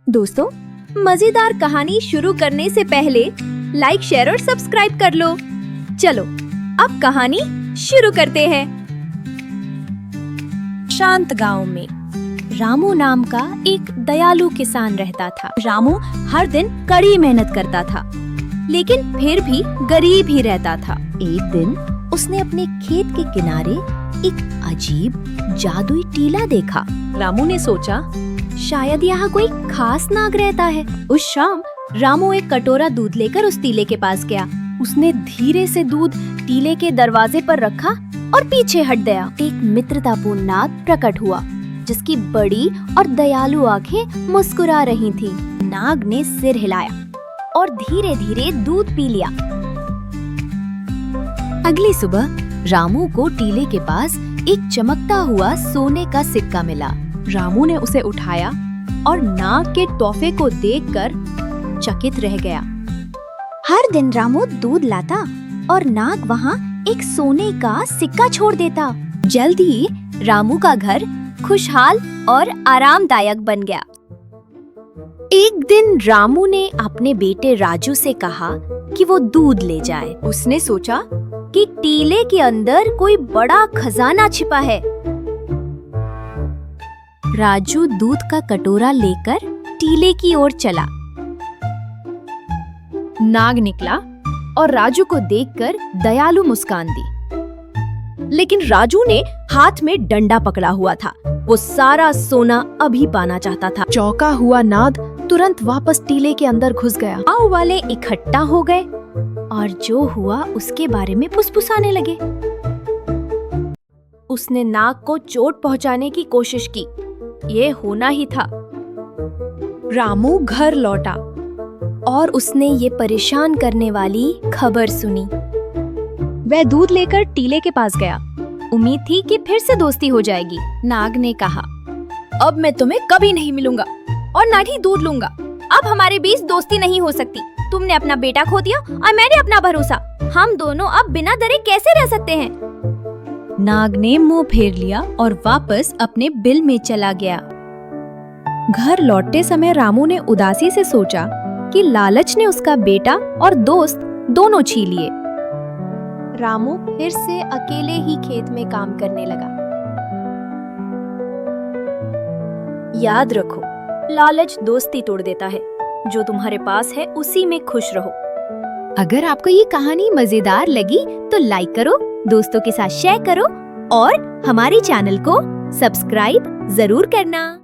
दोस्तों, मजेदार कहानी शुरू करने से पहले लाइक, शेयर और सब्सक्राइब कर लो। चलो अब कहानी शुरू करते हैं। शांत गांव में रामू नाम का एक दयालु किसान रहता था। रामू हर दिन कड़ी मेहनत करता था, लेकिन फिर भी गरीब ही रहता था। एक दिन उसने अपने खेत के किनारे एक अजीब जादुई टीला देखा। रामू ने सोचा, शायद यहाँ कोई खास नाग रहता है। उस शाम रामू एक कटोरा दूध लेकर उस टीले के पास गया। उसने धीरे से दूध टीले के दरवाजे पर रखा और पीछे हट गया। एक मित्रतापूर्ण नाग प्रकट हुआ, जिसकी बड़ी और दयालु आंखें मुस्कुरा रही थीं। नाग ने सिर हिलाया और धीरे धीरे दूध पी लिया। अगली सुबह रामू को टीले के पास एक चमकता हुआ सोने का सिक्का मिला। रामू ने उसे उठाया और नाग के तोहफे को देखकर चकित रह गया। हर दिन रामू दूध लाता और नाग वहाँ एक सोने का सिक्का छोड़ देता। जल्द ही रामू का घर खुशहाल और आरामदायक बन गया। एक दिन रामू ने अपने बेटे राजू से कहा कि वो दूध ले जाए। उसने सोचा कि टीले के अंदर कोई बड़ा खजाना छिपा है। राजू दूध का कटोरा लेकर टीले की ओर चला। नाग निकला और राजू को देखकर दयालु मुस्कान दी, लेकिन राजू ने हाथ में डंडा पकड़ा हुआ था। वो सारा सोना अभी पाना चाहता था। चौंका हुआ नाग तुरंत वापस टीले के अंदर घुस गया। गांव वाले इकट्ठा हो गए और जो हुआ उसके बारे में फुसफुसाने लगे। उसने नाग को चोट पहुंचाने की कोशिश की। ये होना ही था। रामू घर लौटा और उसने ये परेशान करने वाली खबर सुनी। वह दूध लेकर टीले के पास गया। उम्मीद थी कि फिर से दोस्ती हो जाएगी। नाग ने कहा, अब मैं तुम्हें कभी नहीं मिलूंगा और ना ही दूध लूंगा। अब हमारे बीच दोस्ती नहीं हो सकती। तुमने अपना बेटा खो दिया और मैंने अपना भरोसा। हम दोनों अब बिना डरे कैसे रह सकते हैं? नाग ने मुंह फेर लिया और वापस अपने बिल में चला गया। घर लौटते समय रामू ने उदासी से सोचा कि लालच ने उसका बेटा और दोस्त दोनों छीन लिए। रामू फिर से अकेले ही खेत में काम करने लगा। याद रखो, लालच दोस्ती तोड़ देता है। जो तुम्हारे पास है उसी में खुश रहो। अगर आपको ये कहानी मजेदार लगी तो लाइक करो, दोस्तों के साथ शेयर करो और हमारे चैनल को सब्सक्राइब जरूर करना।